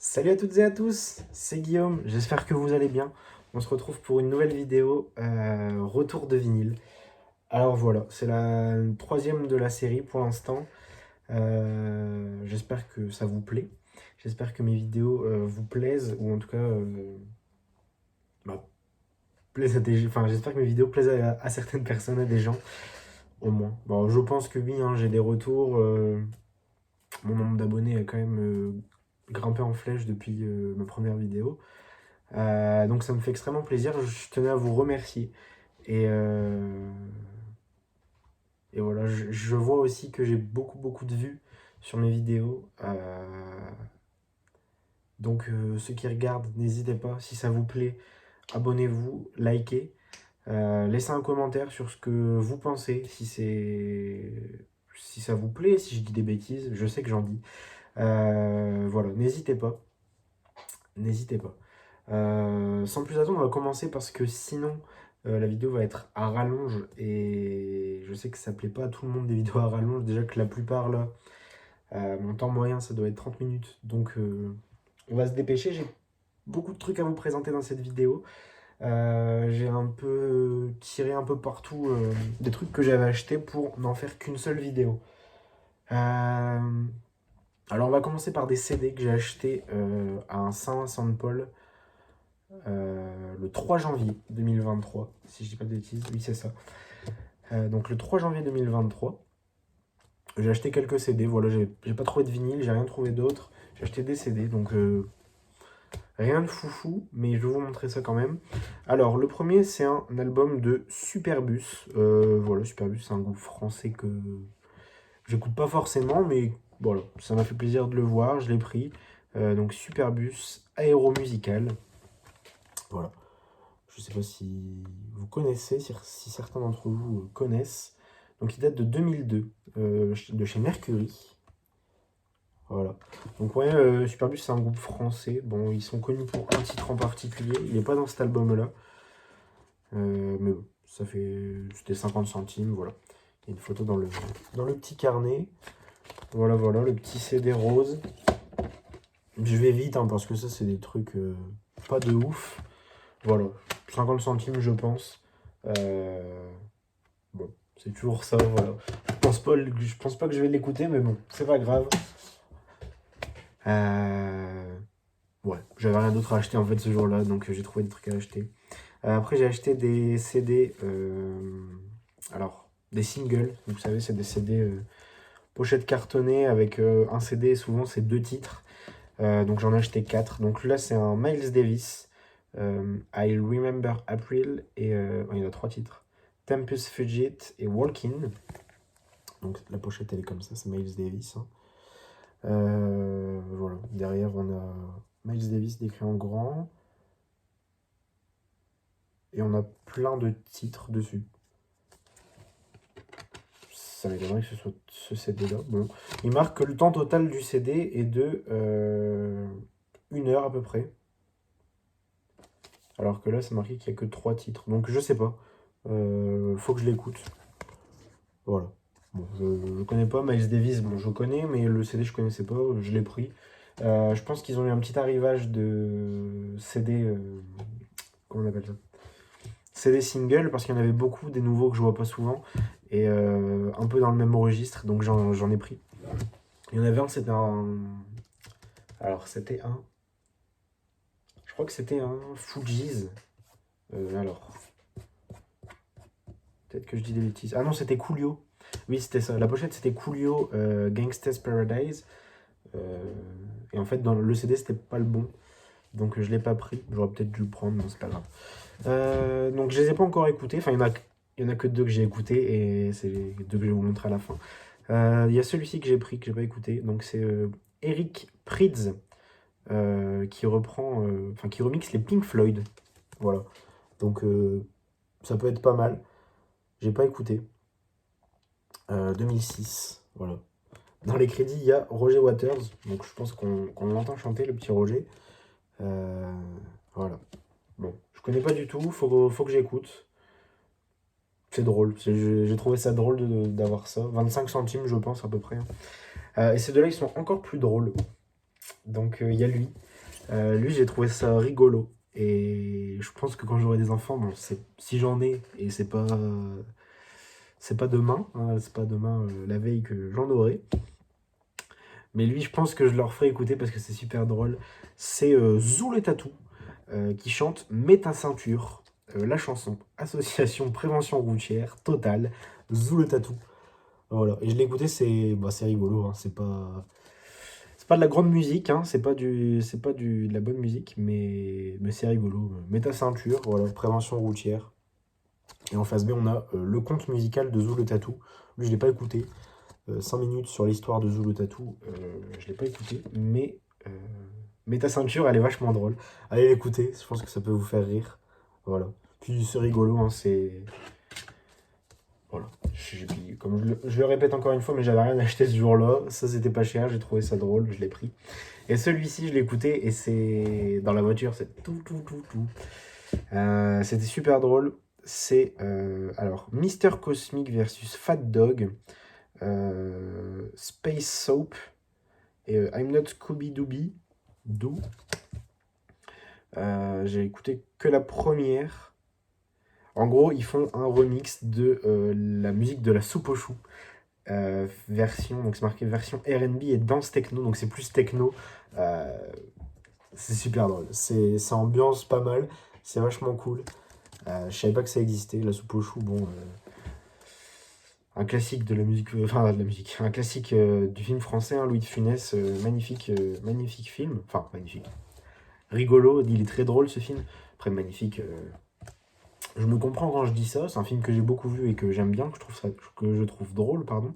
Salut à toutes et à tous, c'est Guillaume, j'espère que vous allez bien. On se retrouve pour une nouvelle vidéo, retour de vinyle. Alors voilà, c'est la troisième de la série pour l'instant. J'espère que ça vous plaît. J'espère que mes vidéos vous plaisent, ou en tout cas bah, plaisent à des... Enfin, j'espère que mes vidéos plaisent à certaines personnes, à des gens, au moins. Bon, je pense que oui, hein, j'ai des retours. Mon nombre d'abonnés a quand même grimpé en flèche depuis ma première vidéo. Donc ça me fait extrêmement plaisir, je tenais à vous remercier. Et, euh, et voilà, je vois aussi que j'ai beaucoup de vues sur mes vidéos. Donc ceux qui regardent, n'hésitez pas, si ça vous plaît, abonnez-vous, likez. Laissez un commentaire sur ce que vous pensez, si ça vous plaît, si je dis des bêtises, je sais que j'en dis. Voilà, n'hésitez pas, n'hésitez pas. Sans plus attendre, on va commencer parce que sinon la vidéo va être à rallonge et je sais que ça plaît pas à tout le monde des vidéos à rallonge. Déjà que la plupart là, mon temps moyen ça doit être 30 minutes. Donc on va se dépêcher. J'ai beaucoup de trucs à vous présenter dans cette vidéo. J'ai un peu tiré un peu partout des trucs que j'avais achetés pour n'en faire qu'une seule vidéo. Euh, alors on va commencer par des CD que j'ai achetés à un Saint-Vincent-de-Paul. Le 3 janvier 2023, si je dis pas de bêtises, oui c'est ça. Donc le 3 janvier 2023, j'ai acheté quelques CD, voilà, j'ai pas trouvé de vinyle, j'ai rien trouvé d'autre, j'ai acheté des CD, donc rien de foufou, mais je vais vous montrer ça quand même. Alors le premier c'est un album de Superbus, voilà, Superbus c'est un groupe français que j'écoute pas forcément, mais voilà, ça m'a fait plaisir de le voir, je l'ai pris. Donc Superbus, Aéromusical, voilà. Je ne sais pas si vous connaissez, si certains d'entre vous connaissent. Donc il date de 2002, de chez Mercury. Voilà. Donc ouais, Superbus c'est un groupe français. Bon, ils sont connus pour un titre en particulier. Il n'est pas dans cet album-là. Mais bon, ça fait... C'était 50 centimes, voilà. Il y a une photo dans le petit carnet. Voilà, voilà, le petit CD rose. Je vais vite, hein, parce que ça c'est des trucs pas de ouf. Voilà, 50 centimes je pense. Bon, c'est toujours ça, voilà. Je pense pas que je vais l'écouter, mais bon, c'est pas grave. Euh, Ouais, j'avais rien d'autre à acheter en fait ce jour-là, donc j'ai trouvé des trucs à acheter. Après, j'ai acheté des CD, alors, des singles. Vous savez, c'est des CD pochette cartonnée avec un CD, et souvent c'est deux titres. Donc j'en ai acheté quatre. Donc là, c'est un Miles Davis, I Remember April, et il y en a trois titres. Tempus Fugit et Walkin'. Donc la pochette elle est comme ça, c'est Miles Davis, hein. Voilà, derrière on a Miles Davis décrit en grand. Et on a plein de titres dessus. Ça m'étonnerait que ce soit ce CD-là. Bon. Il marque que le temps total du CD est de 1 heure à peu près. Alors que là, c'est marqué qu'il n'y a que 3 titres. Donc je sais pas. Faut que je l'écoute. Voilà. Bon, je connais pas Miles Davis, bon je connais, mais le CD je connaissais pas, je l'ai pris. Je pense qu'ils ont eu un petit arrivage de CD, comment on appelle ça? CD single, parce qu'il y en avait beaucoup, des nouveaux que je vois pas souvent, et un peu dans le même registre, donc j'en ai pris. Il y en avait un, c'était un... Alors c'était un... Je crois que c'était un Fugees. Alors, peut-être que je dis des bêtises. Ah non, c'était Coolio. Oui, c'était ça. La pochette, c'était Coolio Gangsta's Paradise. Et en fait, dans le CD, c'était pas le bon. Donc je l'ai pas pris. J'aurais peut-être dû le prendre, mais c'est pas grave. Donc je les ai pas encore écoutés. Enfin, il y en a que deux que j'ai écoutés. Et c'est les deux que je vais vous montrer à la fin. Il y a celui-ci que j'ai pris, que j'ai pas écouté. Donc c'est Eric Prydz qui reprend... Enfin, qui remixe les Pink Floyd. Voilà. Donc ça peut être pas mal. J'ai pas écouté. 2006. Voilà. Dans les crédits, il y a Roger Waters. Donc je pense qu'on l'entend chanter, le petit Roger. Voilà. Bon, je connais pas du tout, faut que j'écoute. C'est drôle, j'ai trouvé ça drôle d'avoir ça. 25 centimes, je pense, à peu près, hein. Et ces deux-là, ils sont encore plus drôles. Donc, il y a lui. Lui, j'ai trouvé ça rigolo. Et je pense que quand j'aurai des enfants, bon, si j'en ai, et c'est pas demain, hein, c'est pas demain la veille que j'en aurai. Mais lui, je pense que je leur ferai écouter parce que c'est super drôle. C'est Zou le Tatou qui chante Mets ta ceinture. La chanson Association Prévention Routière Totale, Zou le Tatou. Voilà. Et je l'ai écouté, c'est rigolo. Hein. C'est pas de la grande musique, hein. C'est pas de la bonne musique, mais c'est rigolo. Mets ta ceinture, voilà, prévention routière. Et en face B, on a le conte musical de Zou le Tatou. Lui, je l'ai pas écouté. 5 minutes sur l'histoire de Zou le Tatou, je l'ai pas écouté, euh, mais ta ceinture, elle est vachement drôle. Allez l'écouter, je pense que ça peut vous faire rire. Voilà. Puis c'est rigolo, hein, c'est. Voilà. Puis, comme je le répète encore une fois, mais j'avais rien acheté ce jour-là. Ça, c'était pas cher, j'ai trouvé ça drôle, je l'ai pris. Et celui-ci, je l'ai écouté et c'est. Dans la voiture, c'est tout, tout, tout, tout. C'était super drôle. C'est. Alors, Mister Cosmic versus Fat Dog. Space Soap et I'm Not Scooby Dooby Doo. J'ai écouté que la première. En gros, ils font un remix de la musique de la soupe aux choux. Version, donc c'est marqué version R&B et dance techno, donc c'est plus techno. Euh, c'est super drôle. Ça ambiance pas mal. C'est vachement cool. Je savais pas que ça existait. La soupe aux choux, bon, un classique de la musique, enfin de la musique, un classique du film français, hein, Louis de Funès, magnifique film, enfin magnifique, rigolo, il est très drôle ce film, après magnifique, je me comprends quand je dis ça, c'est un film que j'ai beaucoup vu et que j'aime bien, que je trouve drôle, pardon,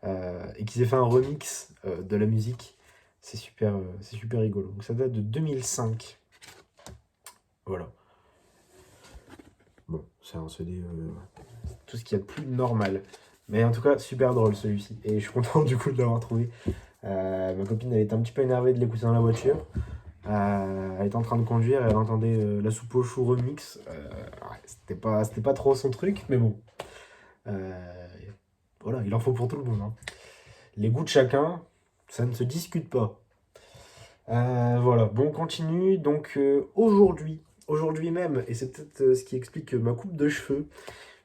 et qu'ils aient fait un remix de la musique, c'est super rigolo, donc ça date de 2005, voilà, bon, c'est un CD, tout ce qu'il y a de plus normal. Mais en tout cas, super drôle celui-ci. Et je suis content du coup de l'avoir trouvé. Ma copine, elle était un petit peu énervée de l'écouter dans la voiture. Elle était en train de conduire, elle entendait la soupe au chou remix. Ouais, c'était pas trop son truc, mais bon. Euh, voilà, il en faut pour tout le monde. Hein. Les goûts de chacun, ça ne se discute pas. Voilà, bon, on continue. Donc aujourd'hui même, et c'est peut-être ce qui explique ma coupe de cheveux,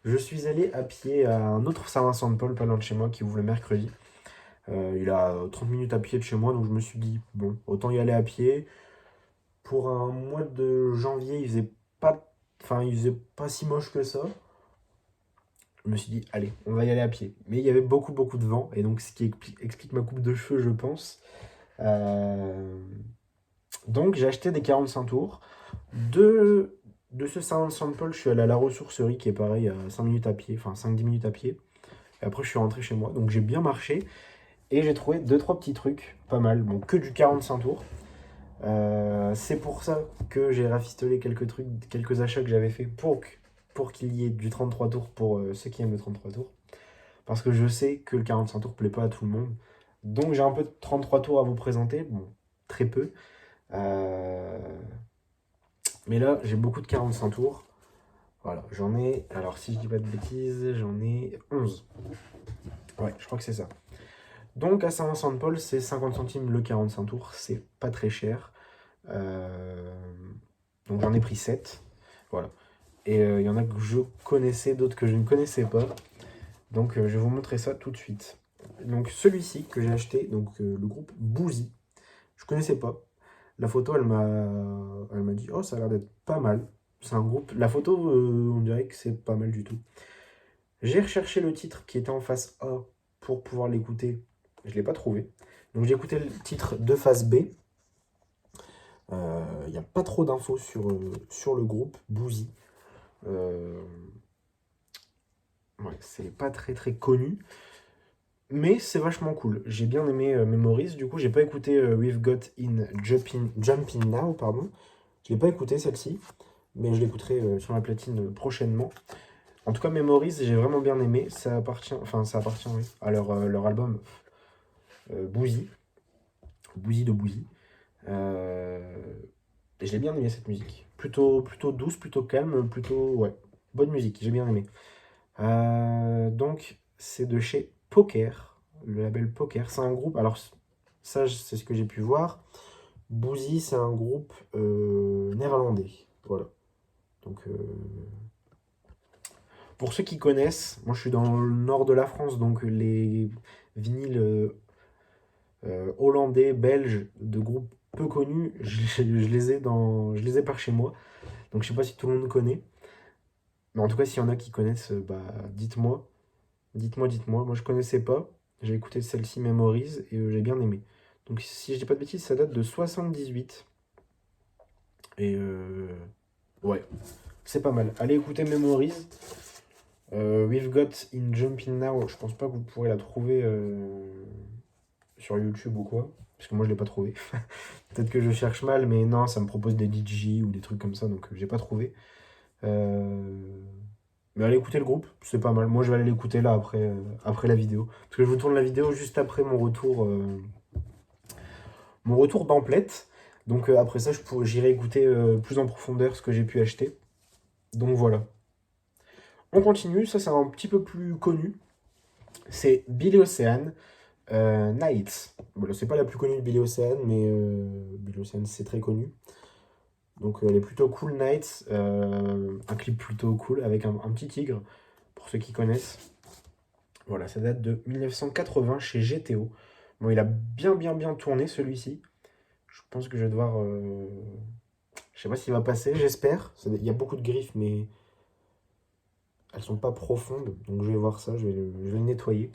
je suis allé à pied à un autre Saint-Vincent-de-Paul, pas loin de chez moi, qui ouvre le mercredi. Il a 30 minutes à pied de chez moi, donc je me suis dit, bon, autant y aller à pied. Pour un mois de janvier, il faisait pas si moche que ça. Je me suis dit, allez, on va y aller à pied. Mais il y avait beaucoup, beaucoup de vent, et donc ce qui explique ma coupe de cheveux, je pense. Euh, Donc j'ai acheté des 45 tours. De ce Saint-Vincent-de-Paul, je suis allé à la ressourcerie, qui est pareil, à 5 minutes à pied, enfin 5-10 minutes à pied. Et après, je suis rentré chez moi, donc j'ai bien marché. Et j'ai trouvé deux trois petits trucs, pas mal. Bon, que du 45 tours. C'est pour ça que j'ai rafistolé quelques trucs, quelques achats que j'avais fait pour qu'il y ait du 33 tours pour ceux qui aiment le 33 tours. Parce que je sais que le 45 tours plaît pas à tout le monde. Donc j'ai un peu de 33 tours à vous présenter. Bon, très peu. Euh, Mais là, j'ai beaucoup de 45 tours. Voilà, j'en ai, alors si je dis pas de bêtises, j'en ai 11. Ouais, je crois que c'est ça. Donc à Saint-Vincent-de-Paul, c'est 50 centimes le 45 tours, c'est pas très cher. Euh, Donc j'en ai pris 7. Voilà. Et il y en a que je connaissais, d'autres que je ne connaissais pas. Donc je vais vous montrer ça tout de suite. Donc celui-ci que j'ai acheté, donc le groupe Boozy, je connaissais pas. La photo, elle m'a dit, oh, ça a l'air d'être pas mal. C'est un groupe. La photo, on dirait que c'est pas mal du tout. J'ai recherché le titre qui était en face A pour pouvoir l'écouter. Je l'ai pas trouvé. Donc j'ai écouté le titre de face B. Il n'y a pas trop d'infos sur le groupe Boozy. Euh, ouais, c'est pas très très connu. Mais c'est vachement cool. J'ai bien aimé Memories. Du coup, j'ai pas écouté We've Got in Jumping Now, pardon. Je l'ai pas écouté celle-ci, mais je l'écouterai sur la platine prochainement. En tout cas, Memories, j'ai vraiment bien aimé. Ça appartient oui, à leur album Boozy, Boozy de Boozy. Euh, et j'ai bien aimé cette musique. Plutôt douce, plutôt calme, plutôt ouais, bonne musique. J'ai bien aimé. Donc, c'est de chez Poker, le label Poker. C'est un groupe. Alors, ça, c'est ce que j'ai pu voir. Boozy, c'est un groupe néerlandais. Voilà. Donc, pour ceux qui connaissent, moi je suis dans le nord de la France, donc les vinyles hollandais, belges, de groupes peu connus, je les ai par chez moi. Donc je sais pas si tout le monde connaît. Mais en tout cas, s'il y en a qui connaissent, bah dites-moi. Dites-moi. Moi je connaissais pas. J'ai écouté celle-ci Memories et j'ai bien aimé. Donc si je dis pas de bêtises, ça date de 78. Et ouais, c'est pas mal. Allez écouter Memories. We've Got in Jumping Now. Je pense pas que vous pourrez la trouver sur YouTube ou quoi. Parce que moi je l'ai pas trouvé. Peut-être que je cherche mal, mais non, ça me propose des DJ ou des trucs comme ça, donc j'ai pas trouvé. Euh, Mais allez écouter le groupe, c'est pas mal. Moi je vais aller l'écouter là après la vidéo. Parce que je vous tourne la vidéo juste après mon retour d'Amplette. Donc après ça, j'irai écouter plus en profondeur ce que j'ai pu acheter. Donc voilà. On continue, ça c'est un petit peu plus connu. C'est Billy Ocean, Nights. Voilà, c'est pas la plus connue de Billy Ocean, mais Billy Ocean c'est très connu. Donc elle est plutôt cool Nights, un clip plutôt cool avec un petit tigre, pour ceux qui connaissent. Voilà, ça date de 1980 chez GTO. Bon, il a bien tourné celui-ci. Je pense que je vais devoir. Je sais pas s'il va passer, j'espère. Il y a beaucoup de griffes, mais elles sont pas profondes. Donc je vais voir ça, je vais le nettoyer.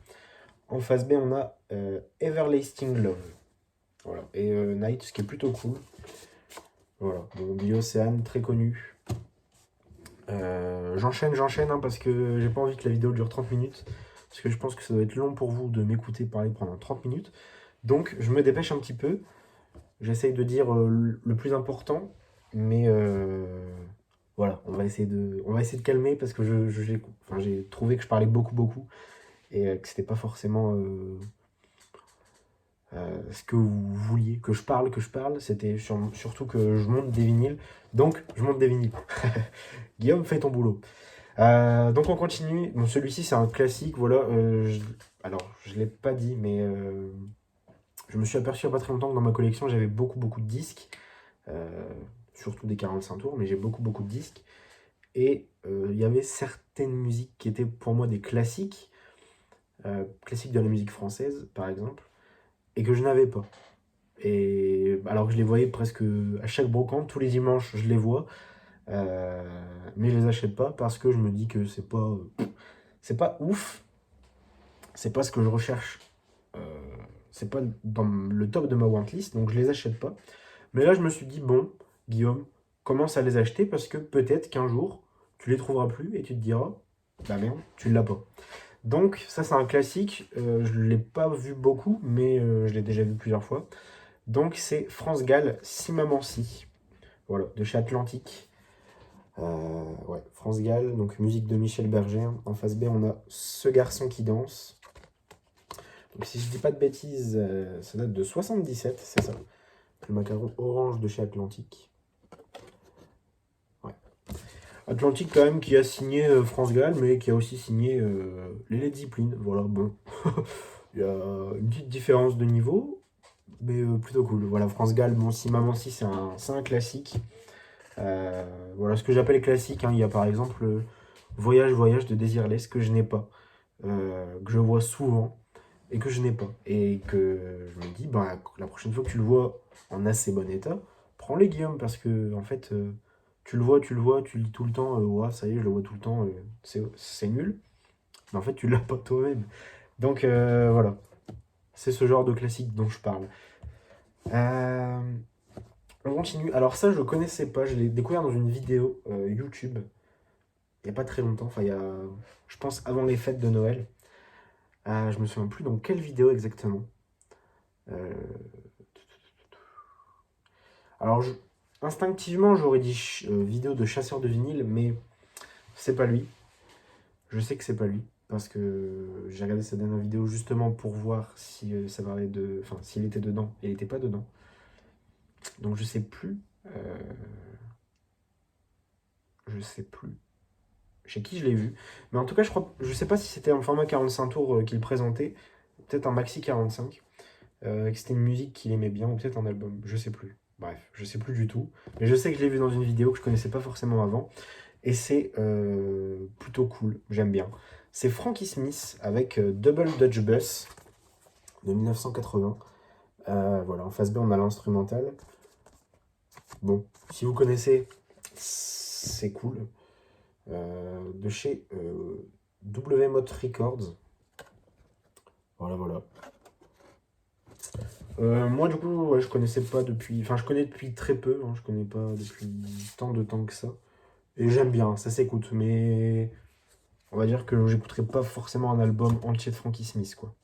En face B, on a Everlasting Love. Voilà. Et Night, ce qui est plutôt cool. Voilà. Bon, Billy Ocean, très connu. J'enchaîne hein, parce que j'ai pas envie que la vidéo dure 30 minutes. Parce que je pense que ça doit être long pour vous de m'écouter parler pendant 30 minutes. Donc je me dépêche un petit peu. J'essaye de dire le plus important. Mais voilà, on va essayer de calmer parce que j'ai trouvé que je parlais beaucoup. Et que c'était pas forcément ce que vous vouliez que je parle. C'était surtout que je monte des vinyles. Donc je monte des vinyles. Guillaume, fais ton boulot. Donc on continue. Bon, celui-ci c'est un classique, voilà. Alors je l'ai pas dit, mais je me suis aperçu il n'y a pas très longtemps que dans ma collection j'avais beaucoup de disques, euh, surtout des 45 tours, mais j'ai beaucoup de disques. Et il y avait certaines musiques qui étaient pour moi des classiques, classiques de la musique française par exemple, et que je n'avais pas. Et alors que je les voyais presque à chaque brocante, tous les dimanches je les vois, euh, mais je les achète pas parce que je me dis que c'est pas ouf, c'est pas ce que je recherche. Euh, c'est pas dans le top de ma wantlist, donc je les achète pas. Mais là, je me suis dit, bon, Guillaume, commence à les acheter parce que peut-être qu'un jour, tu les trouveras plus et tu te diras, bah merde, tu l'as pas. Donc, ça, c'est un classique. Je l'ai pas vu beaucoup, mais je l'ai déjà vu plusieurs fois. Donc, c'est France Gall, Si Maman Si. Voilà, de chez Atlantique. Ouais, France Gall, donc musique de Michel Berger. En face B, on a Ce garçon qui danse. Donc si je dis pas de bêtises, ça date de 77, c'est ça. Le macaron orange de chez Atlantique. Ouais. Atlantique quand même qui a signé France Gall, mais qui a aussi signé les Led Zeppelin. Voilà, bon. Il y a une petite différence de niveau, mais plutôt cool. Voilà, France Gall, bon, Si Maman Si, c'est un classique. Voilà ce que j'appelle classique, hein. Il y a par exemple Voyage de Désirless que je n'ai pas, que je vois souvent et que je n'ai pas. Et que je me dis, bah, la prochaine fois que tu le vois en assez bon état, prends-les Guillaume, parce que en fait, tu le vois, tu le dis tout le temps, ouais, ça y est, je le vois tout le temps, c'est nul. Mais en fait, tu l'as pas toi-même. Donc voilà, c'est ce genre de classique dont je parle. Euh, on continue. Alors ça, je connaissais pas, je l'ai découvert dans une vidéo YouTube, il n'y a pas très longtemps, enfin il y a, je pense, avant les fêtes de Noël. Je me souviens plus dans quelle vidéo exactement. Euh, Alors, instinctivement, j'aurais dit vidéo de chasseur de vinyle, mais c'est pas lui. Je sais que c'est pas lui, parce que j'ai regardé sa dernière vidéo justement pour voir si ça parlait de. Enfin, s'il était dedans. Et il était pas dedans. Donc, je sais plus. Je sais plus chez qui je l'ai vu. Mais en tout cas, je sais pas si c'était un format 45 tours qu'il présentait. Peut-être un maxi 45. que c'était une musique qu'il aimait bien, ou peut-être un album, je sais plus. Bref, je sais plus du tout. Mais je sais que je l'ai vu dans une vidéo que je connaissais pas forcément avant. Et c'est plutôt cool, j'aime bien. C'est Frankie Smith avec Double Dutch Bus de 1980. Voilà, en face B, on a l'instrumental. Bon, si vous connaissez, c'est cool. De chez W-Mot Records. Voilà, voilà. Moi, du coup, ouais, je connaissais pas depuis... Enfin, je connais depuis très peu. Hein, je connais pas depuis tant de temps que ça. Et j'aime bien, ça s'écoute. Mais on va dire que j'écouterai pas forcément un album entier de Frankie Smith, quoi.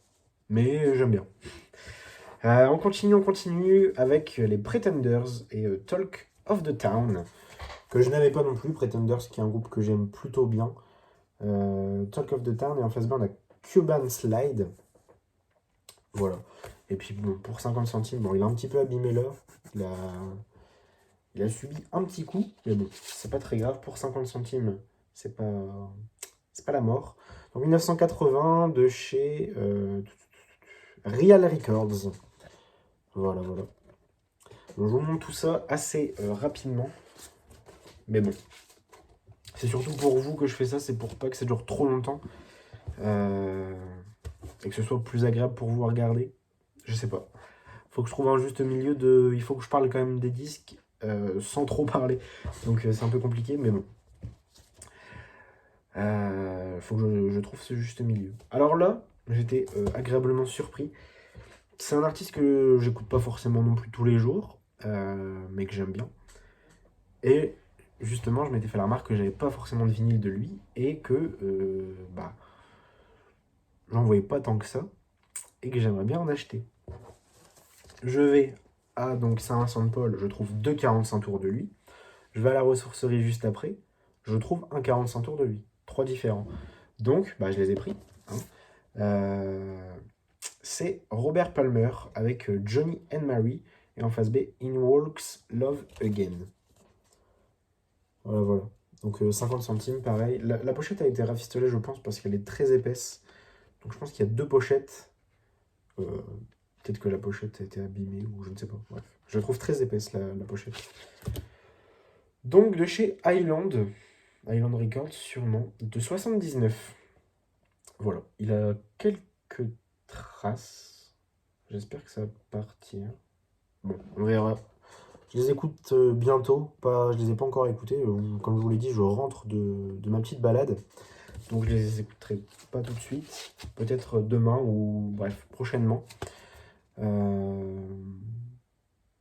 Mais j'aime bien. On continue avec les Pretenders et Talk of the Town, que je n'avais pas non plus. Pretenders, qui est un groupe que j'aime plutôt bien. Talk of the Town, et en face B, on a Cuban Slide. Voilà. Et puis bon, pour 50 centimes, bon, il a un petit peu abîmé là. Il a subi un petit coup, mais bon, c'est pas très grave. Pour 50 centimes, c'est pas la mort. Donc 1980 de chez Real Records. Voilà, voilà. Donc, je vous montre tout ça assez rapidement. Mais bon, c'est surtout pour vous que je fais ça, c'est pour pas que ça dure trop longtemps. Et que ce soit plus agréable pour vous à regarder. Je sais pas. Faut que je trouve un juste milieu de... Il faut que je parle quand même des disques sans trop parler. Donc c'est un peu compliqué, mais bon. Faut que je trouve ce juste milieu. Alors là, j'étais agréablement surpris. C'est un artiste que j'écoute pas forcément non plus tous les jours, mais que j'aime bien. Et justement, je m'étais fait la remarque que j'avais pas forcément de vinyle de lui et que bah, j'en voyais pas tant que ça et que j'aimerais bien en acheter. Je vais à donc Saint-Vincent-de-Paul, je trouve 2,45 tours de lui. Je vais à la ressourcerie juste après, je trouve un 45 tours de lui. 3 différents. Donc, bah, je les ai pris. Hein. C'est Robert Palmer avec Johnny and Mary et en face B, In Walks Love Again. Voilà, voilà. Donc 50 centimes, pareil. La pochette a été rafistolée, je pense, parce qu'elle est très épaisse. Donc je pense qu'il y a 2 pochettes. Euh, Peut-être que la pochette a été abîmée ou je ne sais pas. Bref, je la trouve très épaisse, la pochette. Donc de chez Highland Records sûrement, de 79. Voilà, il a quelques traces. J'espère que ça va partir. Bon, on verra. Je les écoute bientôt, pas, je les ai pas encore écoutés. Comme je vous l'ai dit, je rentre de ma petite balade. Donc je les écouterai pas tout de suite. Peut-être demain ou bref, prochainement.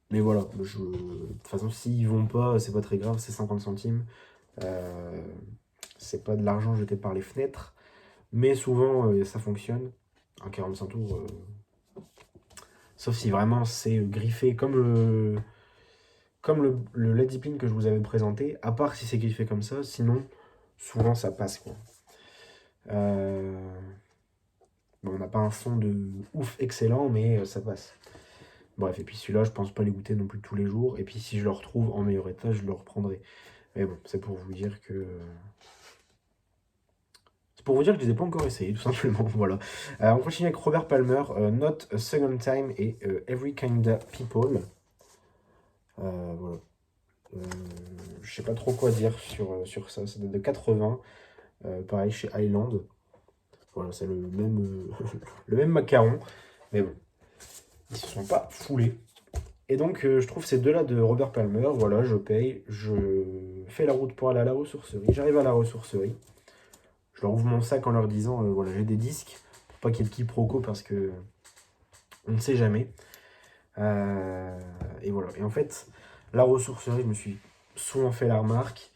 Mais voilà, de toute façon, s'ils vont pas, c'est pas très grave, c'est 50 centimes. C'est pas de l'argent jeté par les fenêtres. Mais souvent, ça fonctionne. Un 45 tours. Sauf si vraiment c'est griffé comme le Led Zeppelin que je vous avais présenté. À part si c'est griffé comme ça. Sinon, souvent ça passe quoi. Bon, on n'a pas un son de ouf excellent, mais ça passe. Bref, et puis celui-là, je pense pas les goûter non plus tous les jours. Et puis si je le retrouve en meilleur état, je le reprendrai. Mais bon, c'est pour vous dire que... C'est pour vous dire que je les ai pas encore essayés, tout simplement. Voilà. On continue avec Robert Palmer, Not a Second Time et Every Kinda People. Voilà. Je sais pas trop quoi dire sur ça. Ça date de 80. Pareil chez Highland. Voilà, c'est le même macaron. Mais bon, ils se sont pas foulés. Et donc, je trouve ces deux-là de Robert Palmer. Voilà, je paye, je fais la route pour aller à la ressourcerie. J'arrive à la ressourcerie. Je leur ouvre mon sac en leur disant, voilà, j'ai des disques. Pour pas qu'il y ait de quiproquo parce que on ne sait jamais. Et voilà. Et en fait, la ressourcerie, je me suis souvent fait la remarque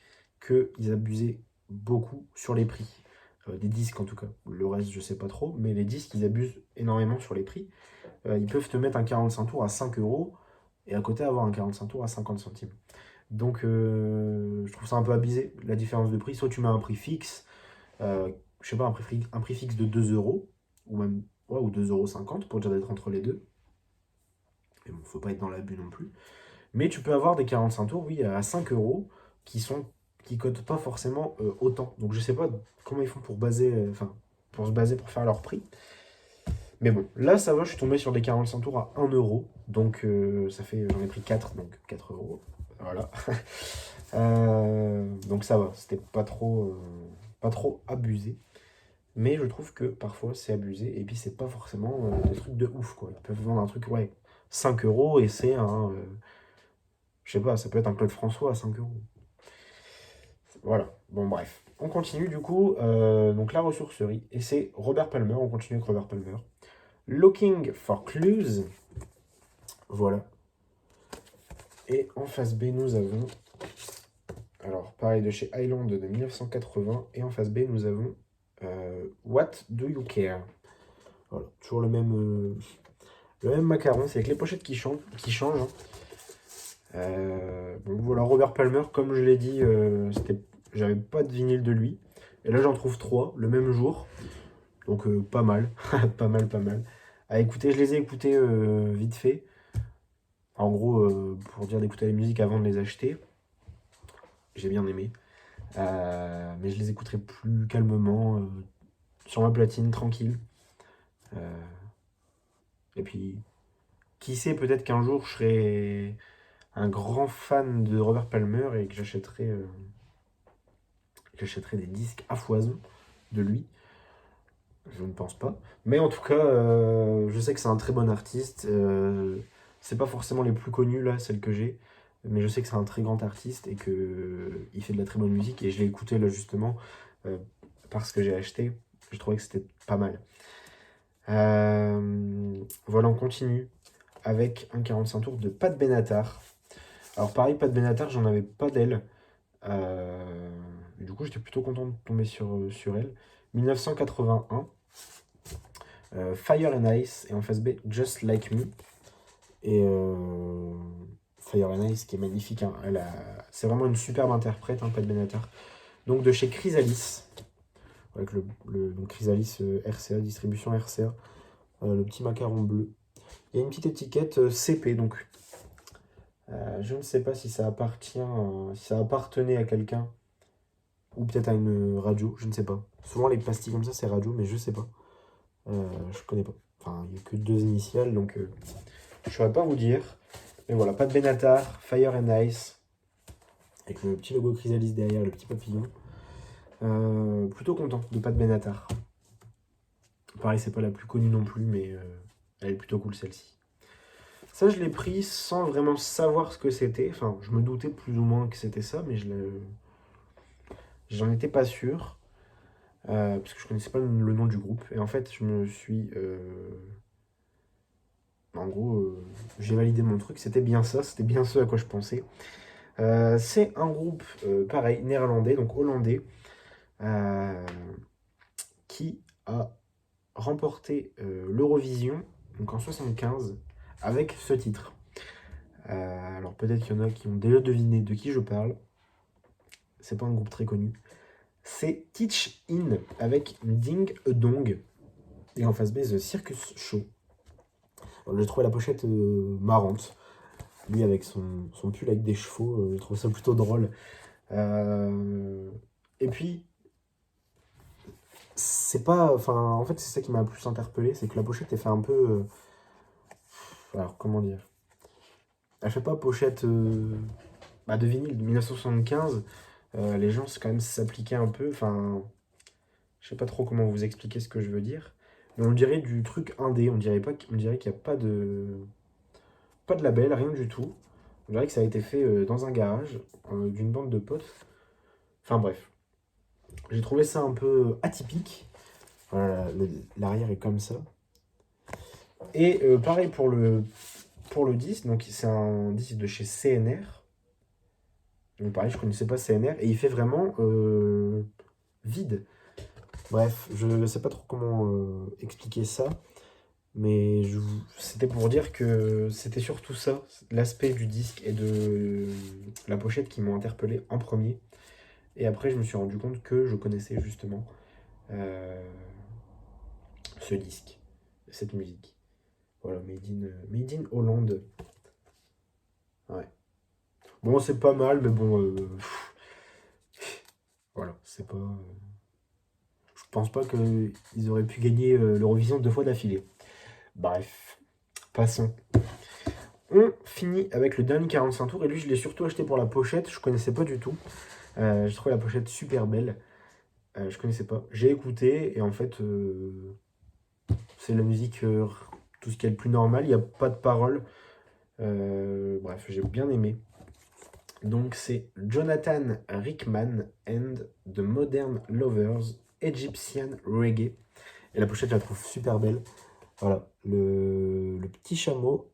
qu'ils abusaient beaucoup sur les prix. Des disques en tout cas. Le reste, je sais pas trop. Mais les disques, ils abusent énormément sur les prix. Ils peuvent te mettre un 45 tours à 5 euros et à côté avoir un 45 tours à 50 centimes. Donc je trouve ça un peu abusé, la différence de prix. Soit tu mets un prix fixe, je sais pas, un prix fixe de 2 euros, ou même ouais, ou 2,50 € pour dire d'être entre les deux. Mais bon, faut pas être dans l'abus non plus. Mais tu peux avoir des 45 tours, oui, à 5 euros qui cotent pas forcément autant. Donc je sais pas comment ils font pour baser, pour se baser pour faire leur prix. Mais bon, là ça va, je suis tombé sur des 45 tours à 1 euro. Donc ça fait, j'en ai pris 4, donc 4 euros. Voilà. Donc ça va, c'était pas trop abusé. Mais je trouve que parfois c'est abusé. Et puis c'est pas forcément des trucs de ouf, quoi. Ils peuvent vendre un truc, ouais, 5 euros et c'est un. Je sais pas, ça peut être un Claude François à 5 euros. Voilà, bon bref. On continue du coup, donc la ressourcerie. Et c'est Robert Palmer, on continue avec Robert Palmer. Looking for Clues. Voilà. Et en face B, nous avons. Alors, pareil, de chez Highland de 1980. Et en face B, nous avons What Do You Care? Voilà, toujours le même macaron. C'est avec les pochettes qui changent. Hein. Bon, voilà, Robert Palmer, comme je l'ai dit, j'avais pas de vinyle de lui. Et là, j'en trouve 3 le même jour. Donc, pas mal. Pas mal, pas mal. À écouter, je les ai écoutés vite fait. En gros, pour dire d'écouter la musique avant de les acheter. J'ai bien aimé. Mais je les écouterai plus calmement, sur ma platine, tranquille. Euh, et puis, qui sait, peut-être qu'un jour je serai un grand fan de Robert Palmer et que j'achèterai des disques à foison de lui. Je ne pense pas. Mais en tout cas, je sais que c'est un très bon artiste. C'est pas forcément les plus connus, là, celles que j'ai. Mais je sais que c'est un très grand artiste et qu'il fait de la très bonne musique. Et je l'ai écouté, là, justement, euh, parce que j'ai acheté. Je trouvais que c'était pas mal. Voilà, on continue avec un 45 tours de Pat Benatar. Alors, pareil, Pat Benatar, j'en avais pas d'elle. Du coup, j'étais plutôt content de tomber sur elle. 1981. Fire and Ice et en face B Just Like Me. Et Fire and Ice qui est magnifique. Hein. C'est vraiment une superbe interprète, hein, Pat Benatar. Donc de chez Chrysalis. Avec donc Chrysalis RCA, distribution RCA. Le petit macaron bleu. Il y a une petite étiquette CP. Donc je ne sais pas si ça si ça appartenait à quelqu'un. Ou peut-être à une radio, je ne sais pas. Souvent les pastilles comme ça c'est radio, mais je sais pas. Je connais pas. Enfin, il n'y a que 2 initiales, donc je ne saurais pas vous dire. Mais voilà, Pat Benatar, Fire and Ice, avec le petit logo Chrysalis derrière, le petit papillon. Plutôt content de Pat Benatar. Pareil, c'est pas la plus connue non plus, mais elle est plutôt cool celle-ci. Ça, je l'ai pris sans vraiment savoir ce que c'était. Enfin, je me doutais plus ou moins que c'était ça, mais j'en étais pas sûr. Parce que je connaissais pas le nom du groupe. Et en fait, je me suis. En gros, j'ai validé mon truc. C'était bien ça. C'était bien ce à quoi je pensais. C'est un groupe, pareil, néerlandais, donc hollandais, euh, qui a remporté l'Eurovision donc en 75 avec ce titre. Alors peut-être qu'il y en a qui ont déjà deviné de qui je parle. C'est pas un groupe très connu. C'est Teach In avec Ding A Dong et en face B The Circus Show. J'ai trouvé la pochette marrante. Lui avec son pull avec des chevaux, je trouve ça plutôt drôle. Et puis, c'est pas. Enfin, en fait, c'est ça qui m'a le plus interpellé, c'est que la pochette est fait un peu. Alors, comment dire? Elle fait pas pochette de vinyle de 1975. Les gens, c'est quand même s'appliquer un peu. Enfin, je sais pas trop comment vous expliquer ce que je veux dire. Mais on dirait du truc indé. On dirait qu'il n'y a pas de label, rien du tout. On dirait que ça a été fait dans un garage d'une bande de potes. Enfin bref, j'ai trouvé ça un peu atypique. Voilà, l'arrière est comme ça. Et pareil pour le disque, donc c'est un disque de chez CNR. Donc pareil, je connaissais pas CNR et il fait vraiment vide. Bref, je ne sais pas trop comment expliquer ça, mais c'était pour dire que c'était surtout ça, l'aspect du disque et de la pochette qui m'ont interpellé en premier. Et après, je me suis rendu compte que je connaissais justement euh, ce disque, cette musique. Voilà, Made in Hollande. Ouais. Bon, c'est pas mal, mais bon, voilà, c'est pas. Je pense pas qu'ils auraient pu gagner l'Eurovision 2 fois d'affilée. Bref, passons. On finit avec le dernier 45 tours, et lui je l'ai surtout acheté pour la pochette, je connaissais pas du tout. J'ai trouvé la pochette super belle, je connaissais pas. J'ai écouté, et en fait, c'est la musique, tout ce qui est le plus normal, il n'y a pas de paroles. Bref, j'ai bien aimé. Donc c'est Jonathan Rickman and the Modern Lovers, Egyptian Reggae. Et la pochette, je la trouve super belle. Voilà, le petit chameau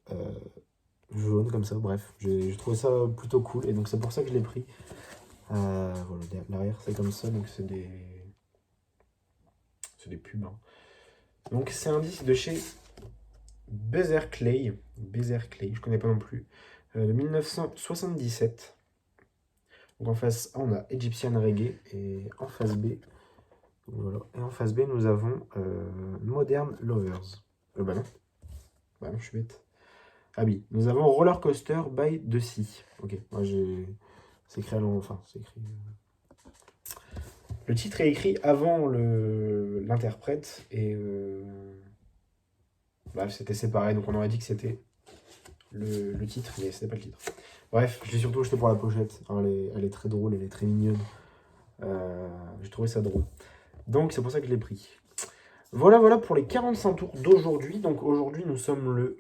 jaune comme ça, bref, j'ai trouvé ça plutôt cool. Et donc c'est pour ça que je l'ai pris. Voilà, l'arrière c'est comme ça, donc c'est des pubs, hein. Donc c'est un disque de chez Bezer Clay, je connais pas non plus, de 1977. Donc en face A, on a Egyptian Reggae, et en face B, voilà. Et en face B, nous avons Modern Lovers. Bah non. Bah non, je suis bête. Ah oui, nous avons Roller Coaster by The Sea. Ok, moi j'ai. C'est écrit à l'envers. Enfin, c'est écrit. Le titre est écrit avant l'interprète, et. Bref, c'était séparé, donc on aurait dit que c'était le titre, mais c'était pas le titre. Bref, je l'ai surtout acheté pour la pochette. Hein, elle est très drôle, elle est très mignonne. J'ai trouvé ça drôle. Donc c'est pour ça que je l'ai pris. Voilà pour les 45 tours d'aujourd'hui. Donc aujourd'hui, nous sommes le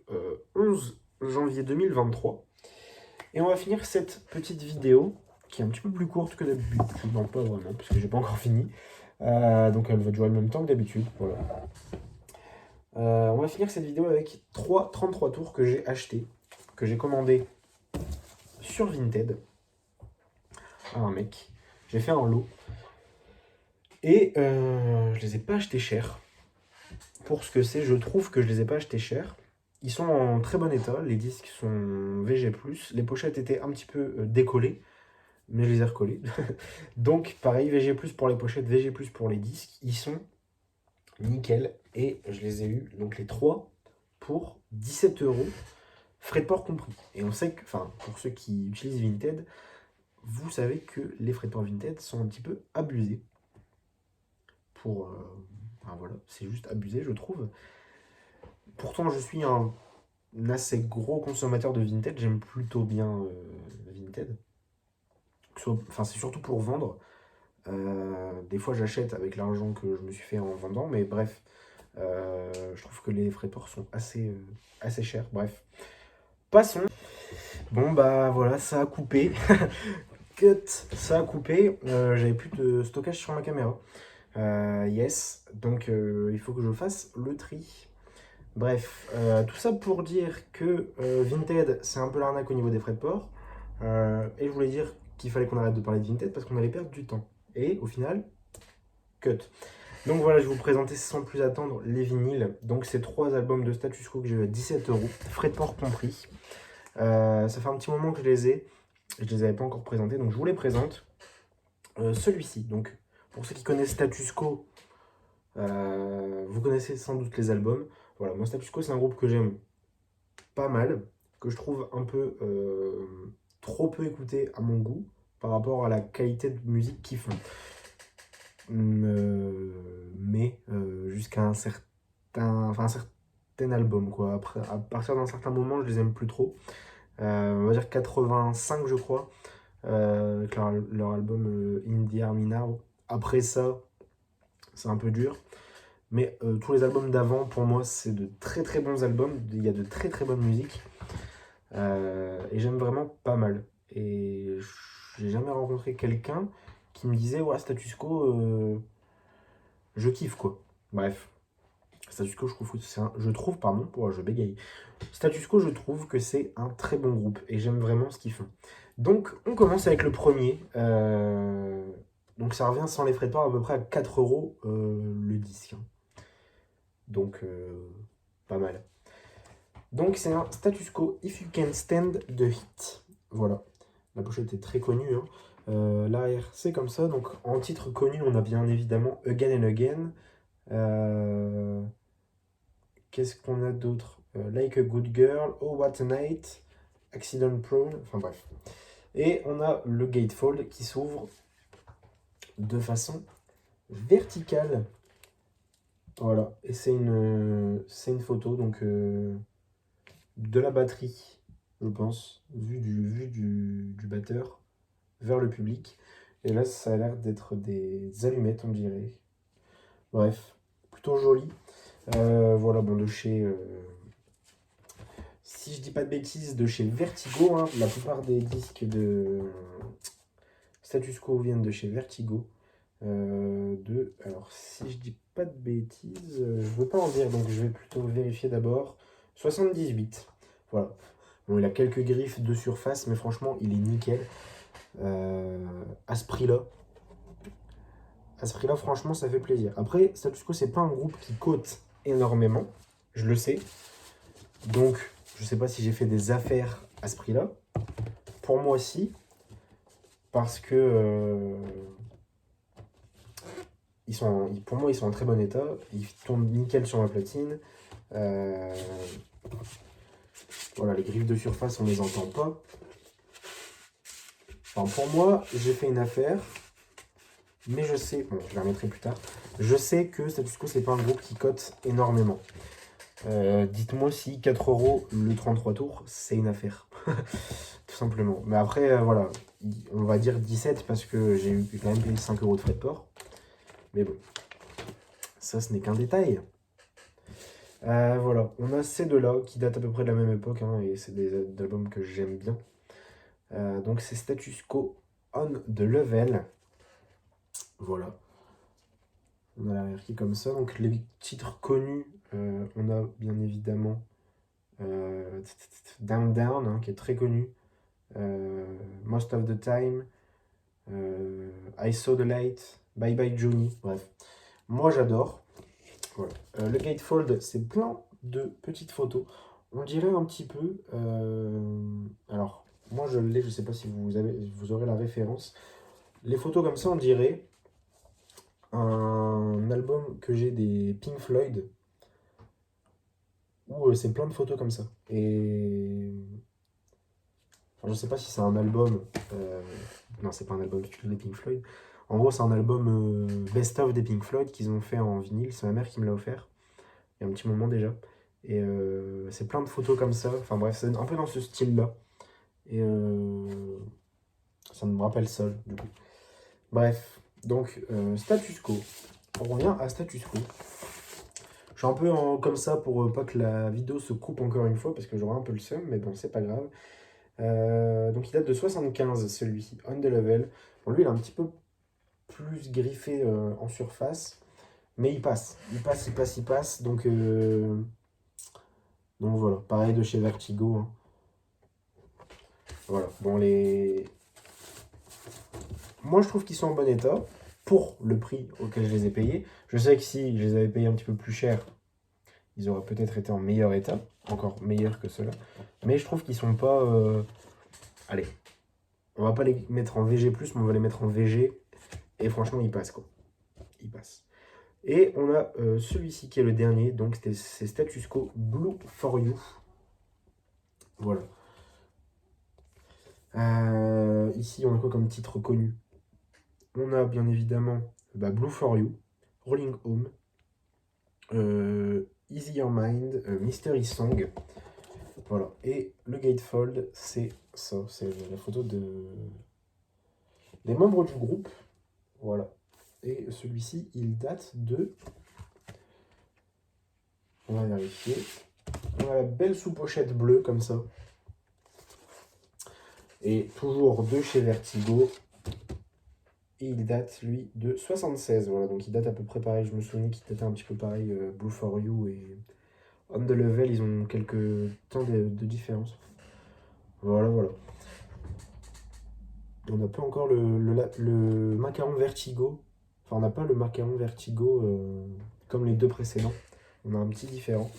11 janvier 2023. Et on va finir cette petite vidéo, qui est un petit peu plus courte que d'habitude. Non, pas vraiment, parce que j'ai pas encore fini. Donc elle va durer le même temps que d'habitude. Voilà. On va finir cette vidéo avec 33 tours que j'ai achetés, que j'ai commandé sur Vinted à un mec. J'ai fait un lot. Et je les ai pas achetés cher. Pour ce que c'est, je trouve que je les ai pas achetés cher. Ils sont en très bon état, les disques sont VG+, les pochettes étaient un petit peu décollées, mais je les ai recollées. Donc pareil, VG+, pour les pochettes, VG+, pour les disques, ils sont nickel, et je les ai eus, donc les 3, pour 17 €, frais de port compris. Et on sait que, enfin, pour ceux qui utilisent Vinted, vous savez que les frais de port Vinted sont un petit peu abusés. Enfin, voilà, c'est juste abusé, je trouve. Pourtant, je suis un assez gros consommateur de Vinted, j'aime plutôt bien Vinted. Enfin, c'est surtout pour vendre. Des fois, j'achète avec l'argent que je me suis fait en vendant, mais bref, je trouve que les frais de port sont assez chers. Bref, passons. Bon, bah voilà, ça a coupé. Cut, ça a coupé. J'avais plus de stockage sur ma caméra. Yes, donc il faut que je fasse le tri. Bref, tout ça pour dire que Vinted, c'est un peu l'arnaque au niveau des frais de port. Et je voulais dire qu'il fallait qu'on arrête de parler de Vinted parce qu'on allait perdre du temps. Et au final, cut. Donc voilà, je vais vous présenter sans plus attendre les vinyles. Donc ces 3 albums de Status Quo que j'ai eu à 17 €, frais de port compris. Ça fait un petit moment que je les ai. Je ne les avais pas encore présentés, donc je vous les présente. Celui-ci, donc pour ceux qui connaissent Status Quo, vous connaissez sans doute les albums. Voilà, moi Status Quo, c'est un groupe que j'aime pas mal, que je trouve un peu trop peu écouté à mon goût par rapport à la qualité de musique qu'ils font. Mais jusqu'à un certain album, quoi. Après, à partir d'un certain moment, je les aime plus trop. On va dire 85, je crois, avec leur album In the Army Now. Après ça, c'est un peu dur. Mais tous les albums d'avant, pour moi, c'est de très très bons albums. Il y a de très très bonne musique. Et j'aime vraiment pas mal. Et j'ai jamais rencontré quelqu'un qui me disait, ouais, Status Quo, je kiffe quoi. Bref. Status Quo, je bégaye. Status Quo, je trouve que c'est un très bon groupe et j'aime vraiment ce qu'ils font. Donc, on commence avec le premier. Donc, ça revient sans les frais de port à peu près à 4 € le disque, hein. Donc, pas mal. Donc, c'est un Status Quo If You Can Stand the Heat. Voilà. La pochette est très connue, hein. L'arrière, c'est comme ça. Donc, en titre connu, on a bien évidemment Again and Again. Qu'est-ce qu'on a d'autre? Like a Good Girl, Oh What a Night, Accident Prone, enfin bref. Et on a le gatefold qui s'ouvre de façon verticale. Voilà, et c'est une photo donc de la batterie, je pense, du batteur vers le public. Et là, ça a l'air d'être des allumettes, on dirait. Bref, plutôt joli. Voilà, bon, de chez, si je dis pas de bêtises, de chez Vertigo, hein. La plupart des disques de Status Quo viennent de chez Vertigo. Alors, si je dis pas de bêtises, je veux pas en dire, donc je vais plutôt vérifier d'abord. 78. Voilà. Bon, il a quelques griffes de surface, mais franchement, il est nickel. À ce prix-là, franchement, ça fait plaisir. Après, Status Quo, c'est pas un groupe qui cote énormément, je le sais. Donc, je sais pas si j'ai fait des affaires à ce prix-là. Pour moi aussi, parce que pour moi, ils sont en très bon état. Ils tournent nickel sur ma platine. Euh, voilà, les griffes de surface, on les entend pas. Enfin, pour moi, j'ai fait une affaire. Mais je sais, bon, je la remettrai plus tard. Je sais que Status Quo, c'est pas un groupe qui cote énormément. Dites-moi si 4 euros le 33 tours, c'est une affaire. Tout simplement. Mais après, voilà, on va dire 17 parce que j'ai eu quand même payé 5 euros de frais de port. Mais bon, ça, ce n'est qu'un détail. Voilà, on a ces deux-là qui datent à peu près de la même époque, hein, et c'est des albums que j'aime bien. Donc c'est Status Quo On the Level. Voilà. On a l'arrière qui est comme ça. Donc les titres connus, on a bien évidemment Down Down, hein, qui est très connu. Most of the Time. I Saw the Light. Bye Bye Johnny. Bref. Moi j'adore. Voilà. Le gatefold, c'est plein de petites photos. On dirait un petit peu. Alors, moi je l'ai, je sais pas si vous aurez la référence. Les photos comme ça, on dirait un album que j'ai des Pink Floyd, où c'est plein de photos comme ça. Et enfin, je sais pas si c'est un album. Non, c'est pas un album des Pink Floyd. En gros, c'est un album best-of des Pink Floyd qu'ils ont fait en vinyle. C'est ma mère qui me l'a offert. Il y a un petit moment déjà. Et c'est plein de photos comme ça. Enfin bref, c'est un peu dans ce style-là. Et ça me rappelle ça, du coup. Bref, donc Status Quo. On revient à Status Quo. Je suis un peu comme ça pour pas que la vidéo se coupe encore une fois, parce que j'aurai un peu le seum, mais bon, c'est pas grave. Donc il date de 75, celui-ci, On the Level. Bon, lui, il est un petit peu plus griffé en surface, mais il passe. Il passe, il passe, il passe. Donc voilà, pareil de chez Vertigo, hein. Voilà, bon, moi je trouve qu'ils sont en bon état pour le prix auquel je les ai payés. Je sais que si je les avais payés un petit peu plus cher, ils auraient peut-être été en meilleur état, encore meilleur que ceux-là. Mais je trouve qu'ils sont pas. Allez, on va pas les mettre en VG, mais on va les mettre en VG. Et franchement, ils passent quoi. Ils passent. Et on a celui-ci qui est le dernier, donc c'est Status Quo Blue for You. Voilà. Ici, on a quoi comme titre connu? On a bien évidemment Blue for You, Rolling Home, Easy Your Mind, Mystery Song. Voilà. Et le gatefold, c'est ça. C'est la photo des membres du groupe. Voilà. Et celui-ci, il date de. On va vérifier. On a la belle sous-pochette bleue comme ça. Et toujours de chez Vertigo. Et il date, lui, de 76. Voilà, donc il date à peu près pareil. Je me souviens qu'il datait un petit peu pareil, Blue for You et On the Level, ils ont quelques temps de différence. Voilà, voilà. On n'a pas encore le macaron Vertigo. Enfin, on n'a pas le macaron Vertigo comme les deux précédents. On a un petit différent.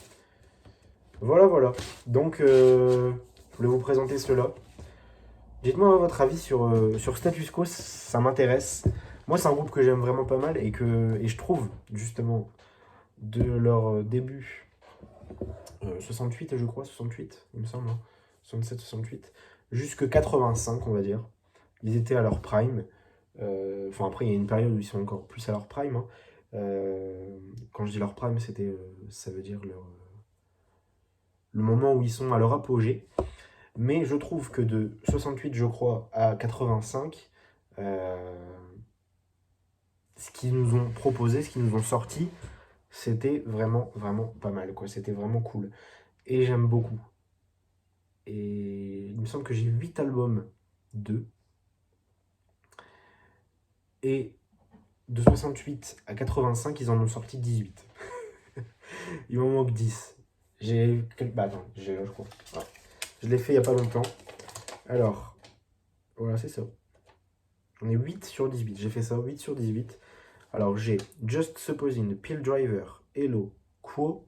Voilà, voilà. Donc, je voulais vous présenter cela. Dites-moi votre avis sur Status Quo, ça m'intéresse. Moi, c'est un groupe que j'aime vraiment pas mal et je trouve, justement, de leur début, 68, je crois, 68, il me semble, hein, 67, 68, jusque 85, on va dire. Ils étaient à leur prime. Enfin, après, il y a une période où ils sont encore plus à leur prime, hein. Quand je dis leur prime, ça veut dire le moment où ils sont à leur apogée. Mais je trouve que de 68, je crois, à 85, ce qu'ils nous ont proposé, ce qu'ils nous ont sorti, c'était vraiment, vraiment pas mal, quoi. C'était vraiment cool. Et j'aime beaucoup. Et il me semble que j'ai 8 albums d'eux. Et de 68 à 85, ils en ont sorti 18. Il m'en manque 10. Bah attends, j'ai là, je crois. Ouais. Je l'ai fait il y a pas longtemps. Alors, voilà, c'est ça. On est 8 sur 18. J'ai fait ça, 8 sur 18. Alors, j'ai Just Supposing, Pill Driver, Hello, Quo,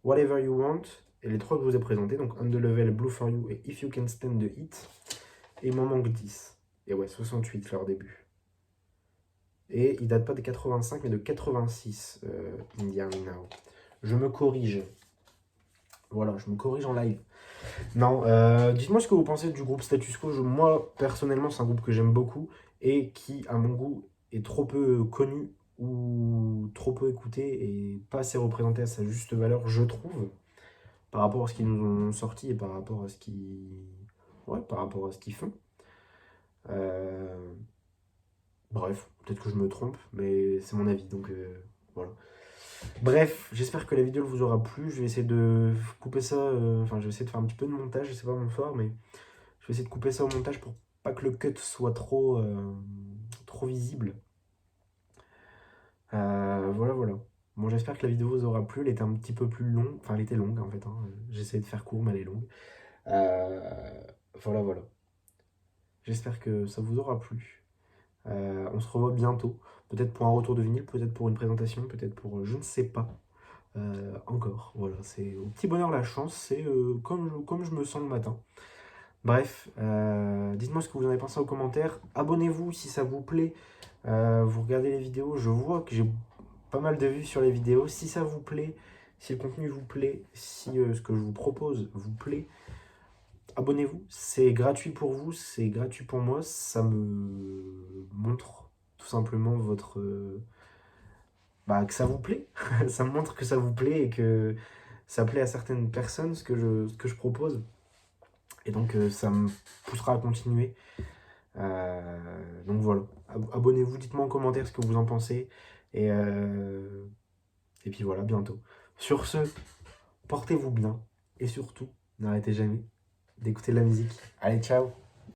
Whatever You Want, et les trois que je vous ai présentés, donc On the Level, Blue for You et If You Can Stand the Heat. Et il m'en manque 10. Et ouais, 68 leur début. Et il date pas de 85, mais de 86, Indian Now. Je me corrige. Voilà, je me corrige en live. Non, dites-moi ce que vous pensez du groupe Status Quo. Moi, personnellement, c'est un groupe que j'aime beaucoup et qui, à mon goût, est trop peu connu ou trop peu écouté et pas assez représenté à sa juste valeur, je trouve, par rapport à ce qu'ils nous ont sorti et par rapport à ce qu'ils... Ouais, par rapport à ce qu'ils font. Euh, Bref, peut-être que je me trompe, mais c'est mon avis, donc voilà. Bref, j'espère que la vidéo vous aura plu. Je vais essayer de couper ça, enfin, je vais essayer de faire un petit peu de montage, c'est pas mon fort, mais je vais essayer de couper ça au montage pour pas que le cut soit trop visible. Voilà, voilà. Bon, j'espère que la vidéo vous aura plu. Elle était un petit peu plus longue. Enfin, elle était longue en fait, hein. J'ai essayé de faire court, mais elle est longue. Voilà, voilà. J'espère que ça vous aura plu. On se revoit bientôt. Peut-être pour un retour de vinyle, peut-être pour une présentation, peut-être pour je ne sais pas. Encore, voilà. C'est au petit bonheur la chance. C'est comme je me sens le matin. Bref, dites-moi ce que vous en avez pensé en commentaire. Abonnez-vous si ça vous plaît. Vous regardez les vidéos. Je vois que j'ai pas mal de vues sur les vidéos. Si ça vous plaît, si le contenu vous plaît, si ce que je vous propose vous plaît, abonnez-vous. C'est gratuit pour vous, c'est gratuit pour moi. Ça me montre tout simplement que ça vous plaît. Ça me montre que ça vous plaît et que ça plaît à certaines personnes ce que je propose. Et donc ça me poussera à continuer. Donc voilà, abonnez-vous, dites-moi en commentaire ce que vous en pensez. Et, euh, et puis voilà, bientôt. Sur ce, portez-vous bien. Et surtout, n'arrêtez jamais d'écouter de la musique. Allez, ciao!